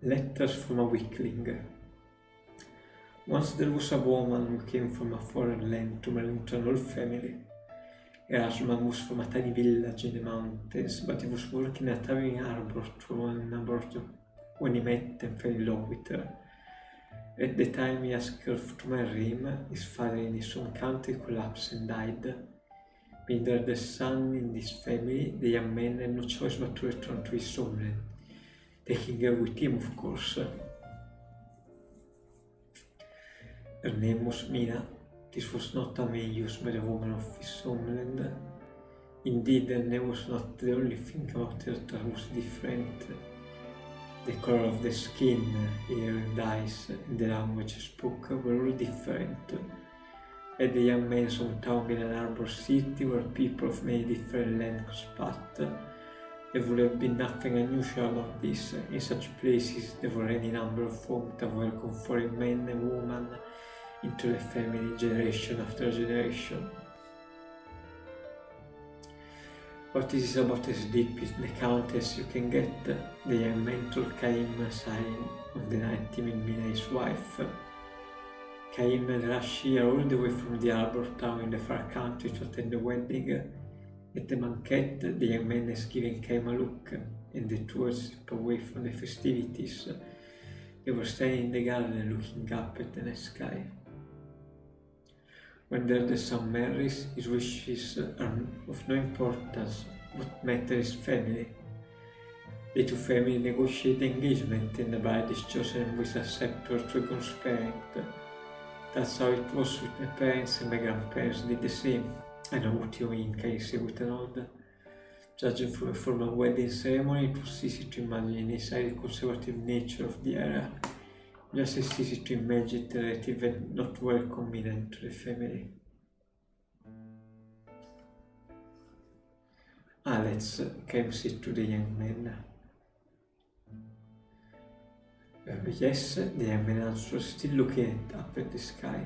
Letters from a Weakling. Once there was a woman who came from a foreign land to marry into an old family. Her husband was from a tiny village in the mountains, but he was working at having harbor to one about when he met and fell in love with her. At the time he asked her to marry him, his father in his home country collapsed and died. Being the son in this family, the young man had no choice but to return to his homeland, taking her with him, of course. Her name was Mina. This was not a name used by the woman of his homeland. Indeed, her name was not the only thing about her that was different. The color of the skin, hair and eyes, and the language spoken were all different. At the young man's hometown in an harbor city where people of many different lands spat, there would have been nothing unusual about this. In such places there were any number of homes that welcome foreign men and women into the family generation after generation. But this is about as deep in the account as you can get. The young man told Caim aside on the night he met Mina, his wife. Caim had rushed here all the way from the harbor town in the far country to attend the wedding. At the banquet, the young man has given Caim a look, and the two had stepped away from the festivities. They were standing in the garden looking up at the night sky. When the son marries, his wishes are of no importance. What matters is family. The two families negotiate the engagement, and the bride is chosen with a scepter to a grandparent. That's how it was with my parents, and my grandparents did the same. I know what you mean, can you say with an nod? Judging from a formal wedding ceremony, it was easy to imagine the highly conservative nature of the era. Just as easy to imagine the relative and not welcoming into the family. Let's came sit to the young man. Yes, the young man answered, still looking up at the sky.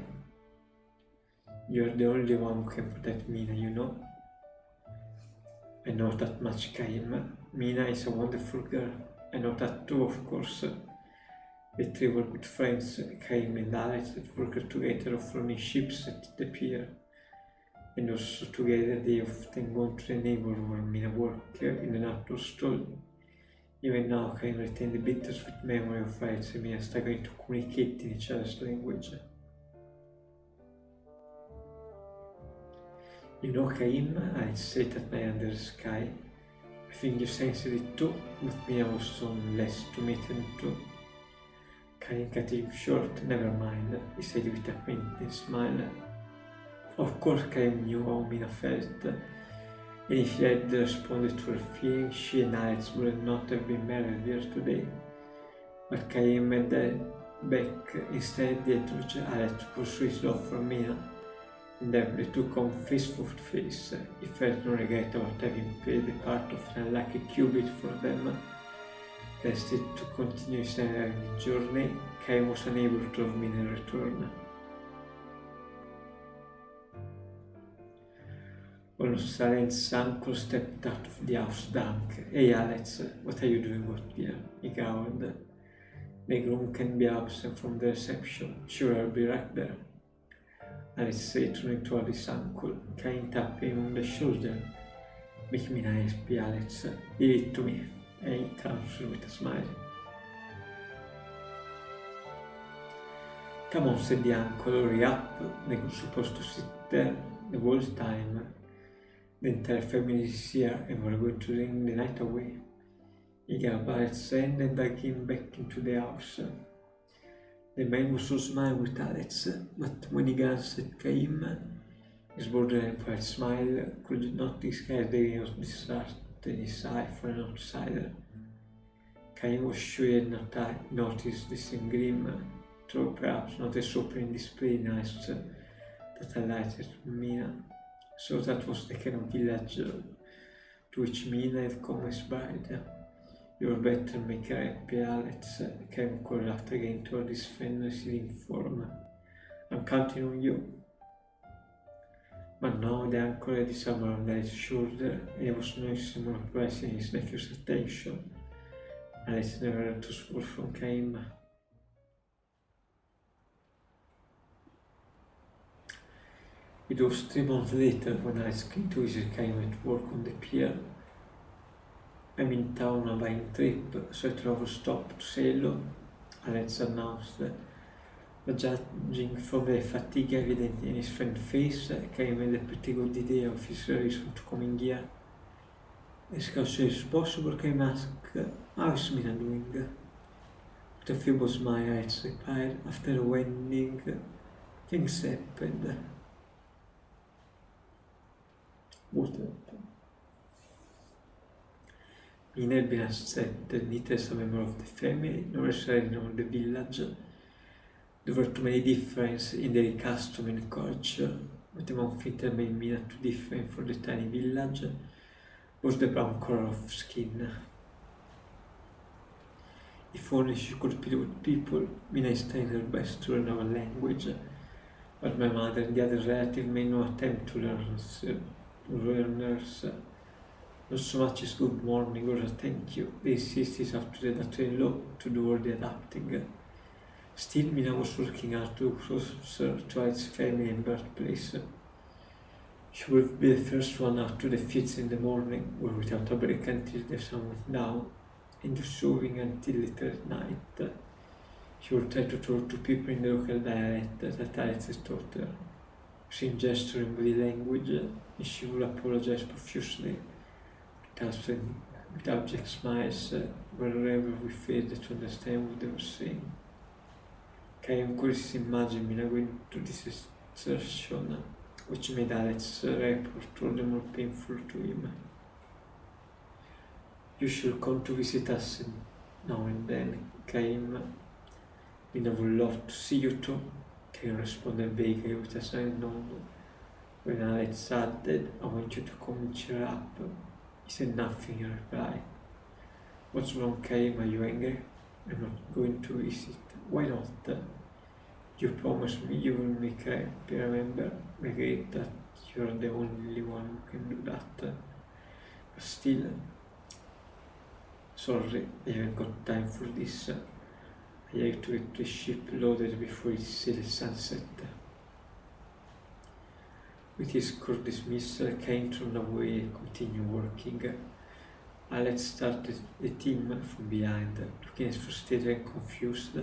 You're the only one who can protect Mina, you know. I know that much, Caim. Mina is a wonderful girl. I know that too, of course. The three were good friends, Caim and Alex, that worked together off running ships at the pier. And also together they often go to the neighborhood where Mina worked in an outdoor stall. Even now Caim retained the bittersweet memory of Alex and Mina struggling to communicate in each other's language. You know, Caim, Alex said at night under the sky. I think you sensed it too, but Mina was on less to meet him too. Caim cut him short. Never mind, he said with a faint smile. Of course Caim knew how Mina felt, and if he had responded to her feelings, she and Alex would not have been married here today. But Caim had back. Instead, he had urged Alex to pursue his love for Mina, and then the two come face to face. He felt no regret about having played the part of an unlucky cupid for them. Destined to continue his journey, Caim was unable to love Mina in return. One of Alex' uncle stepped out of the house drunk. Hey Alex, what are you doing out here? He growled. The groom can be absent from the reception. Sure, I'll be right there. Alex said, turning toward his uncle. Caim tapped him on the shoulder. Make me nice, Alex. Give it to me. He answered with a smile. Come on, said the uncle, hurry up. They were supposed to sit there the whole time. The entire family is here and we're going to drink the night away. He grabbed Alex's hand and dragged him back into the house. The man was so smiling with Alex, but when he glanced at Caim, his borderline quiet smile could not disguise the ring of distrust in his eye for an outsider. Caim was sure he had not noticed the same gleam, though perhaps not as open display in eyes that highlighted Mina. So that was the kind of village to which Mina had come as bride. You better make her happy, Alex, Caim called after again toward his friend receding form. I'm counting on you. But now the uncle had his arm on his shoulder, and he was noising more pressing his nephew's attention. Alex never to support from Cain. It was 3 months later when Alex came to visit Cain at work on the pier. I'm in town on a buying trip, so I drove a stop to say hello. Alex announced, but judging from the fatigue evident in his friend's face, Cain made a pretty good idea of his reason to coming here. As close as possible, Cain asked, how's Mina doing? With a feeble smile, Alex replied, after the wedding, things happened. What happened? Mina had been accepted neither as a member of the family nor as a resident of the village. There were too many differences in their custom and culture, but the one thing that made Mina too different for the tiny village was the brown color of skin. If only she could play with people, Mina is trying her best to learn our language, but my mother and the other relative made no attempt to learn hers. Not so much as good morning or a thank you. They insisted after the daughter-in-law to do all the adapting. Still, Mina was working hard to closer to its family and birthplace. She would be the first one out to the fields in the morning, or without a break until the sun went down, and sewing until later at night. She would try to talk to people in the local dialect that Alex had taught her, using gesture and body language, and she would apologize profusely, with abject smiles wherever we failed to understand what they were saying. Cain could imagine Mina going to this exertion, which made Alex's report all the more painful to him. You should come to visit us now and then, Cain. Mina would love to see you too, Cain responded vaguely with a side nod. When Alex added, I want you to come and cheer up, he said nothing in reply. What's wrong, Cain? Are you angry? I'm not going to visit. Why not? You promised me you will make me happy. Remember, I regret that you're the only one who can do that. But still, sorry, I haven't got time for this. I have to get the ship loaded before it sails sunset. With his court dismissal, Cain turned away and continued working. Alex started the team from behind, looking as frustrated and confused.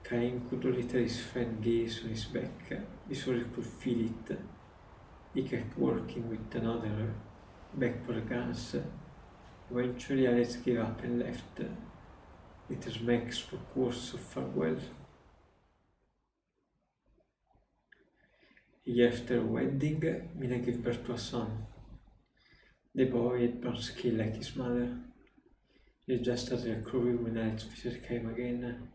Cain could only tell his friend gaze on his back, before he could feel it. He kept working with another backward glance. Eventually Alex gave up and left. Later Max spoke words of farewell. A year after the wedding, Mina gave birth to a son. The boy had brown skin like his mother. He had just started a career when Alex visited came again.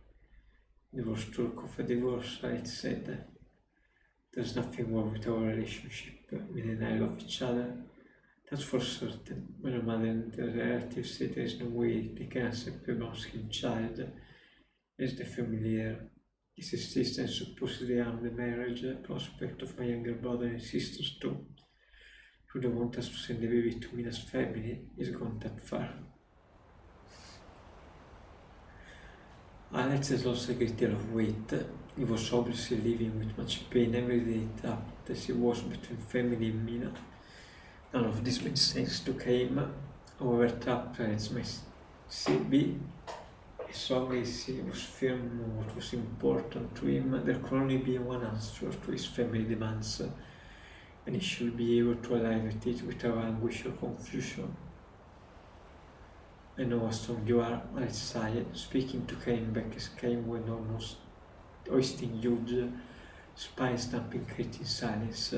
There was talk of a divorce, Alex said. There's nothing wrong with our relationship. Mina and I love each other. That's for certain. My mother and the relatives say there is no way they can accept a brown skinned child as the familiar. His assistant supposedly harmed the marriage prospect of my younger brother and sisters too. Who don't want us to send the baby to Mina's family is gone that far. Alex has lost a great deal of weight. He was obviously living with much pain every day, trapped as he was between family and Mina. None of this made sense to Cain. However trapped Alex might be, as long as he was firm on what was important to him, there could only be one answer to his family demands, and he should be able to arrive at it without anguish or confusion. I know how strong you are, Alex sighed, speaking to Cain back as Cain went almost hoisting huge, spine-snapping crate in silence.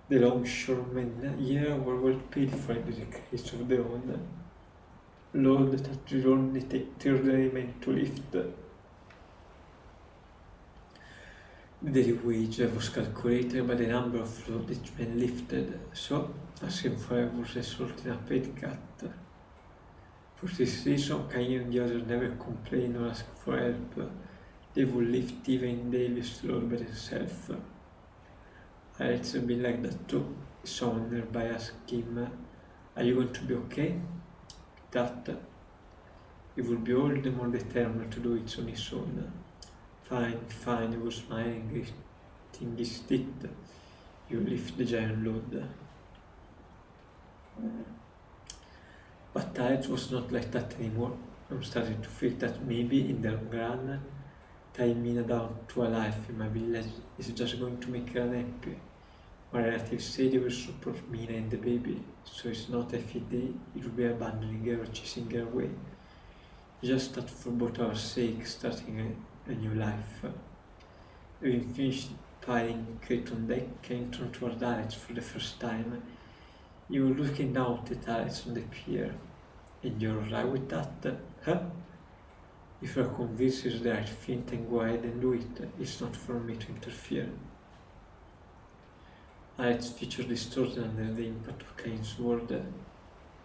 The longshoremen here were well paid for the case of their own. Load that will only take 30 men to lift. The daily wage was calculated by the number of load each man lifted, so asking for help was resulted in a paid cut. For this reason, Cain and the others never complained or asked for help. They would lift even the heaviest load by themselves. Alex had been like that too. Someone nearby asked him, are you going to be okay? That he would be all the more determined to do it on his own. Fine, he was smiling, gritting his teeth. You lift the giant load. But Alex was not like that anymore. I'm starting to feel that maybe in the long run, tying Mina down to a life in my village is just going to make her unhappy. My relatives say they will support Mina and the baby, so it's not as if it would be abandoning her or chasing her away. Just that for both our sakes, starting a new life. Having finished piling crate on deck, I turned toward Alex for the first time. You were looking out at Alex on the pier. And you're alright with that? Huh? If you're convinced it's the right thing, then go ahead and do it. It's not for me to interfere. Alex featured distorted under the impact of Cain's word.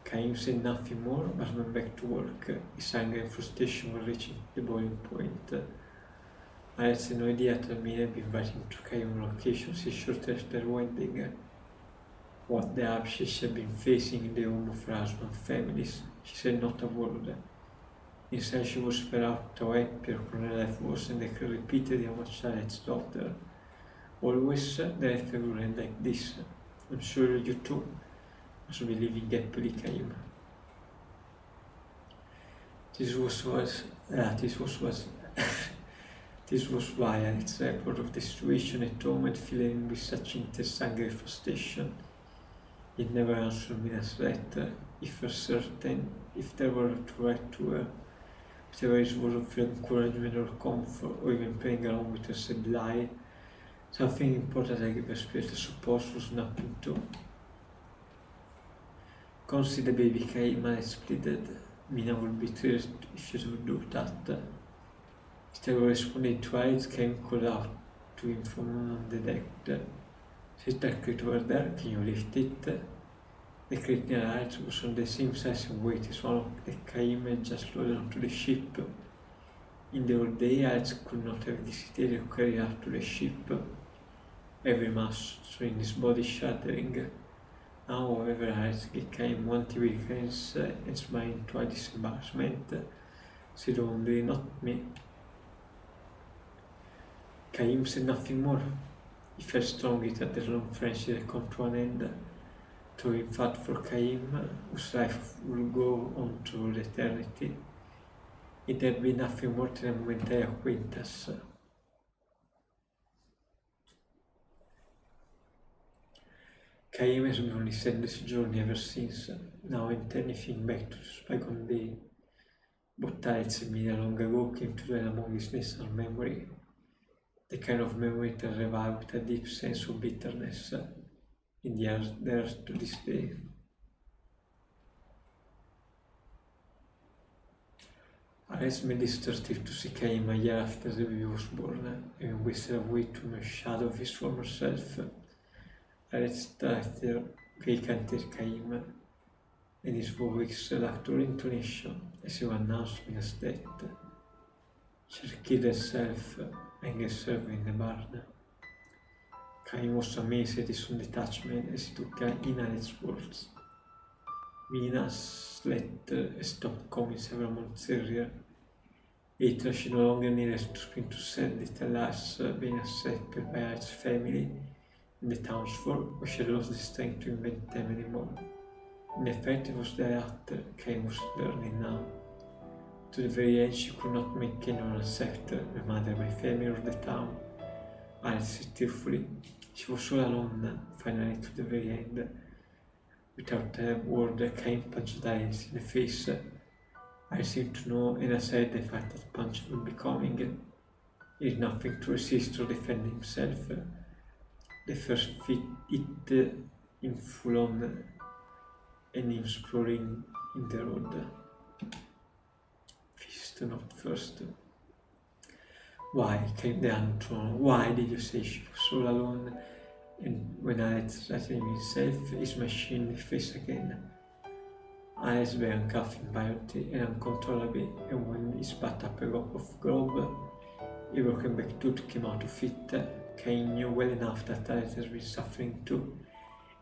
Cain said nothing more, but went back to work. His anger and frustration were reaching the boiling point. Alex had no idea that Mina had been inviting to Cain on occasions shortly after their wedding. What the upset she had been facing in the home of her husband families, she said not a word. Instead, she was spread out how happy her life was, and they could repeated how much Alex loved her. Always, the life will end like this. I'm sure you too must be living happily, Cain. This was why Alex report of the situation at home and feeling with such intense anger and frustration. It never answered Mina's threat, if for certain, if there were to write to her, whatever it was of encouragement or comfort, or even playing around with her said lie, something important I gave her spirit to suppose was nothing to. Come see the baby, Cain, Alex pleaded. Mina would be thrilled if you would do that. Instead of responding to Alex, Cain called out to him from on the deck. Sit that crate over there, can you lift it? The crate near Alex was on the same size and weight as one that Cain had just loaded onto the ship. In the old day, Alex could not have hesitated to carry her to the ship, every muscle in his body shuddering. Now, however, Alex gave Cain one TV glance and smiled to his embarrassment, said only, not me. Cain said nothing more. He felt strongly that the long friendship had come to an end, though in fact for Cain, whose life would go on to eternity, it had been nothing more than a momentary acquaintance. Cain has been on his endless journey ever since, now and anything back to the bygone day. But Alex and Mina long ago came to dwell among his national memory, the kind of memory that revived a deep sense of bitterness in the earth to this day. Alex made his third trip to see Cain a year after the baby was born, having wasted away to a shadow of his former self. Alex started vacanted Cain, and his voice lacked all intonation as he announced Mina's death. She had killed herself and herself in the barn. Cain was amazed at his own detachment as he took in Alex's words. Mina's letter stopped coming several months earlier. Later, she no longer needed to spring to send it, alas, being accepted by Alex's family and the townsfolk, but she had lost the strength to invent them anymore. In effect, it was thereafter Cain was learning now. To the very end, she could not make anyone accept her, my mother, my family, or the town. Alex said tearfully. She was all alone, finally, to the very end. Without a word, Cain punched Alex in the face. I seemed to know, and I said the fact that punch would be coming. He had nothing to resist or defend himself. The first hit him full on, and him sprawling in the road. Fist not first. Why, came the answer. Why did you say she was all alone? And when Alex threatened himself, he smashed in the face again. Alex began coughing violently and uncontrollably, and when he spat up a drop of grub, a broken back tooth came out of it. Cain knew well enough that Alex had been suffering too,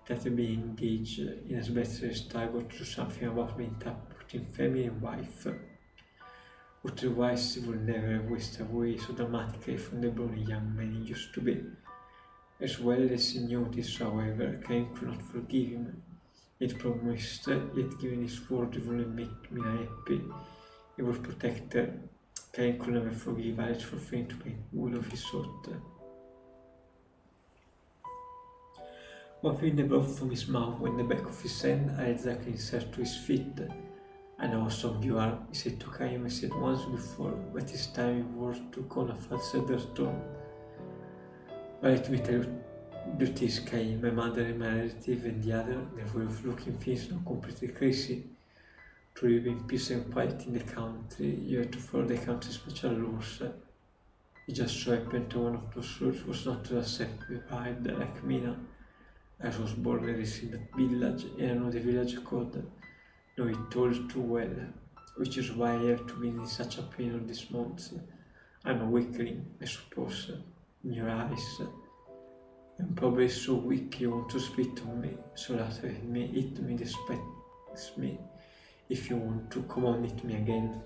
that had been engaged in a better struggle to do something about being tapped in family and wife. Otherwise he would never have whisked away so dramatically from the brawny young man he used to be. As well as he knew this, however, Cain could not forgive him. He had promised, he had given his word he would make Mina happy. He would protect her. Cain could never forgive Alex for failing to make good of his oath. Wiping the blood from his mouth with the back of his hand, Alex himself to his feet. "I know how strong you are," he said to Cain, as he had once before, but this time he was took on a far sadder tone. "But let me tell you this, Cain, my mother and my relative and the other, the way of looking things not completely crazy. To live in peace and quiet in the country, you have to follow the country's special laws. It just so happened that one of those rules was not to accept a bride like Mina. I was born and raised in that village, and I know the village code. Know it all too well, which is why I have to be in such a pain all these months. I'm a weakling, I suppose, in your eyes. I'm probably so weak you want to spit on me, so that let me eat me, despise me. If you want to, come on, hit me again."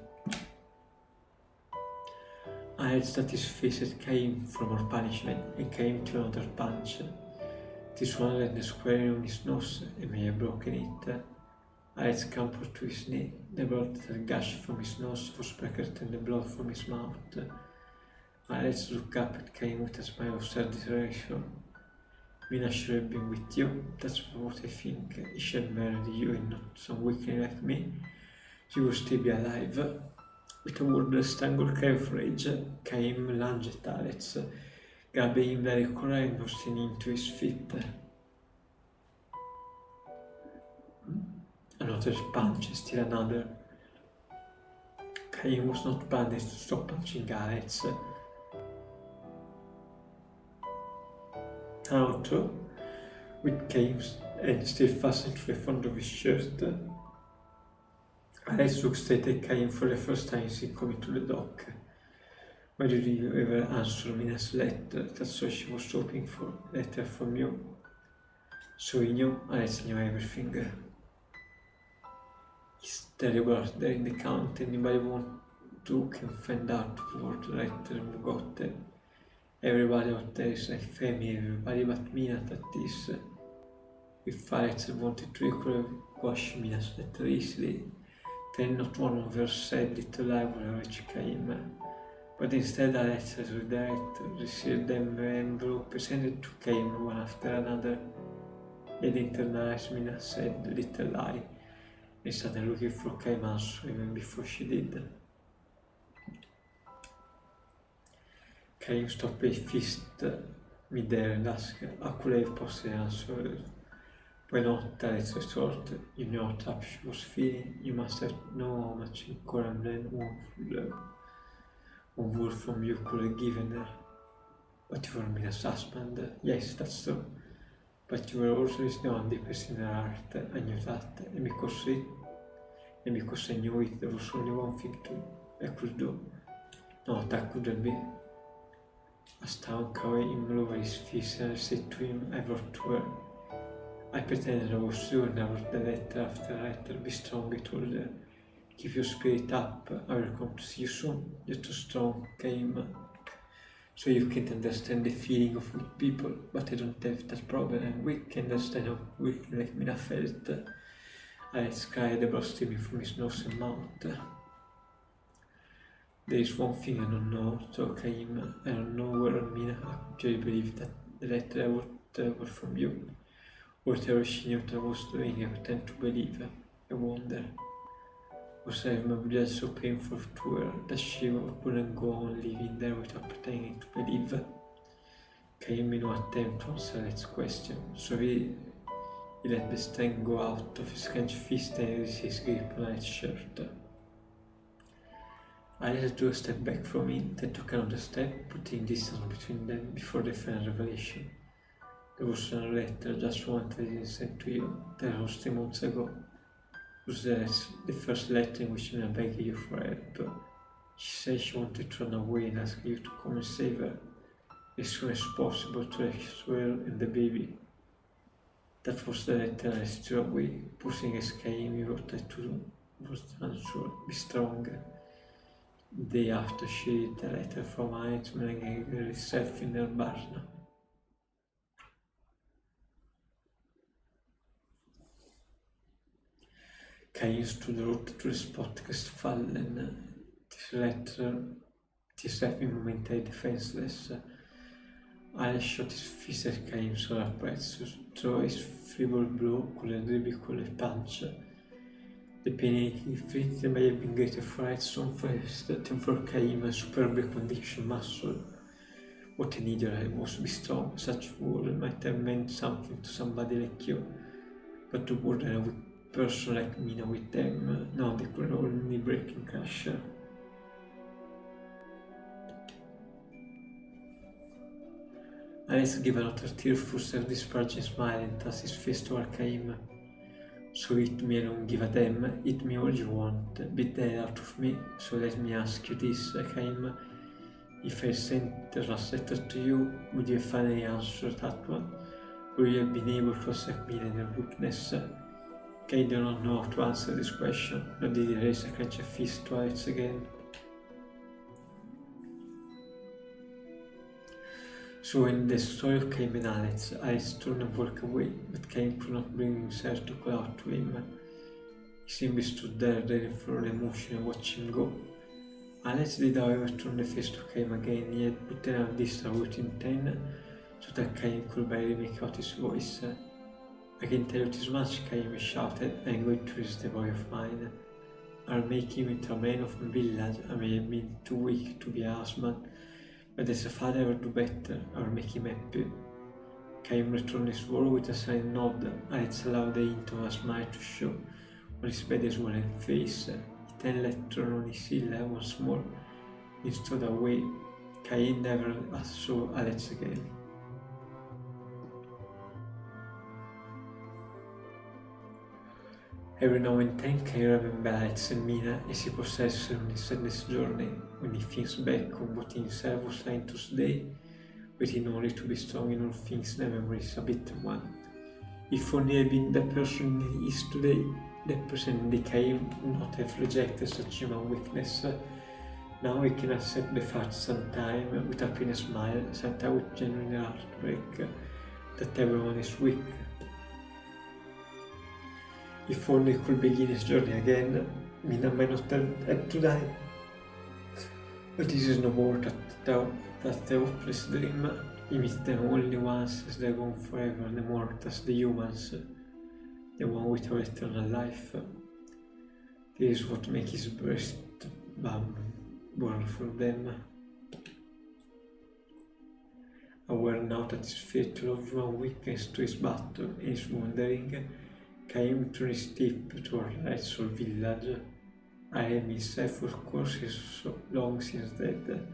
I had that his face had came for more punishment, and came to another punch. This one landed squarely on his nose, and may have broken it. I had scampered to his knee. The blood that had gushed from his nose was quicker than the blood from his mouth. I had looked up at Cain with a smile of satisfaction. "Mina should have been with you, that's what I think. He should have married you and not some weakling like me. She would still be alive." With a wordless strangled cry of rage, Cain lunged at Alex, grabbing him by the collar and pushing him to his feet. Another punch, still another. Cain was not bandaged to stop punching Alex. Out, with Cain's head still fastened to the front of his shirt, Alex looked straight at Cain for the first time since coming to the dock. "Why did you ever answer Mina's letter? That's all she was hoping for, a letter from you." So he knew, Alex knew everything. It's terrible out there in the county, anybody want to can find out what the letter got. Everybody out there is like family, everybody but Mina, that is. If Alex wanted to, he could have quashed Mina's letter easily. Then not one of her said little lie would have reached Cain. But instead Alex has received them envelope presented to Cain one after another. He had internalized Mina's said little lie, and started looking for Cain's answer even before she did. Cain stopped a fist mid-air and asked, "How could I have possibly answered? Why not?" Alex retorted. "You know how tough she was feeling. You must have known how much encouragement one word from you could have given her. But you were Mina's husband. Yes, that's true. But you were also the one deepest in her heart. I knew that, and because I knew it, there was only one thing I could do. No, that couldn't be." A stone covered him over his face, and I said to him, "I wrote to her. I pretended I was sure, and I wrote the letter after letter. Be strong," I told her. "Keep your spirit up. I will come to see you soon. You're too strong, Cain. So you can't understand the feeling of weak people, but I don't have that problem. I'm weak, and understand how weak like Mina felt." Alex cried, the blood streaming from his nose and mouth. "There is one thing I don't know," told Cain. "I don't know whether Mina actually believed that the letter I wrote was from you. Whatever she knew that I was doing, I pretend to believe. I wonder, was I my blood so painful to her that she couldn't go on living there without pretending to believe?" Cain made no attempt to answer Alex's question, so he let the strength go out of his clenched fist and released his grip on Alex's shirt. Alex took a step back from him, then took another step, putting distance between them before the final revelation. "There was a letter just one that I didn't send to you. That was 3 months ago. It was the first letter in which Mina begged you for help. She said she wanted to run away and asked you to come and save her as soon as possible to rescue her and the baby. That was the letter I threw away, pushing as Cain wrote that to was answer, be strong. The day after she read the letter from Anne to Megan herself in her barn. Cain stod rått till spottgestfallen, tills rätt vid momentet defenseless. Alle shot his fiser Cain solo a prezzo, throw his frivol blow con le due piccole pancia. The panicky fleet may have been greater for its own first, than for Cain a superbly conditioned muscle. What an idiot I was to be strong, such word might have meant something to somebody like you, but to more than a weak person like me now with them, now they could only break and crash. Alice gave another tearful self-disparaging smile and tossed his fist toward Cain. So eat me and don't give a damn, eat me all you want, beat the hell out of me, so let me ask you this, Cain. If I sent a letter to you, would you finally answer that one? Would you have been able to accept me and your weakness? Cain did not know how to answer this question, nor did he raise a clenched fist to Alice again. So when the story of Cain and Alice turned and walked away, but Cain could not bring himself to call out to him. He simply stood there ready for the emotion and watched him go. Alice did however turn the face to Cain again, yet put an out distant within 10, so that Cain could barely make out his voice. I can tell you this much, Cain shouted, I am going to raise the boy of mine. I'll make him into a man of my village. I may have been too weak to be a husband, but as a father I will do better. I will make him happy. Cain returned his word with a silent nod. Alice allowed the hint of a smile to show on his bad swollen face. He then let turn on his heel once more. He stood away. Cain never saw Alice again. Every now and then Cain remembered Alice and Mina as he possessed her on his sadness journey, when he thinks back on what he himself was trying to today, waiting only to be strong in all things, the memory is a bitter one. If only had been the person he is today, that person in Cain would not have rejected such human weakness. Now he can accept the fact sometime with a pained smile, sometimes with genuine heartbreak, that everyone is weak. If only he could begin his journey again, Mina might not have had to die. But this is no more that the hopeless dream. He meets them only once as they're gone forever, the mortals, the humans, the one without eternal life. This is what makes his breast burn for them. Aware now that his fate to love human weakness to his battle and is wondering, Cain turned his steep toward Redsoul village. I am himself, of course, is so long since dead,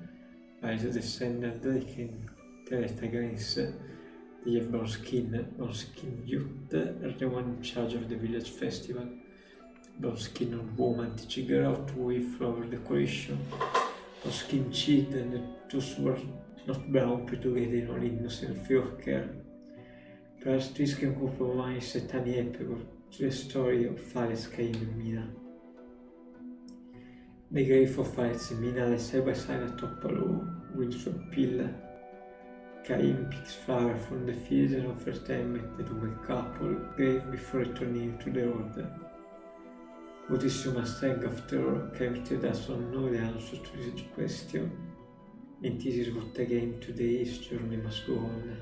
by the descendant they can tell at a glance. They have brown skin youth are the one in charge of the village festival. Brown skin on woman teaching her how to weave flower decoration. Brown skin children, the two were not brown put together in all innocent fear of care. Perhaps this can compromise a tiny epilogue to the story of Alice, Cain and Mina. The grave of Alice and Mina lay side by side atop a low windswept hill. Cain picks flowers from the fields and offers them at the doomed couple, grave before returning to the road. What is your Mustang after all? Cain does not know the answer to this question, and this is what again today's journey must go on.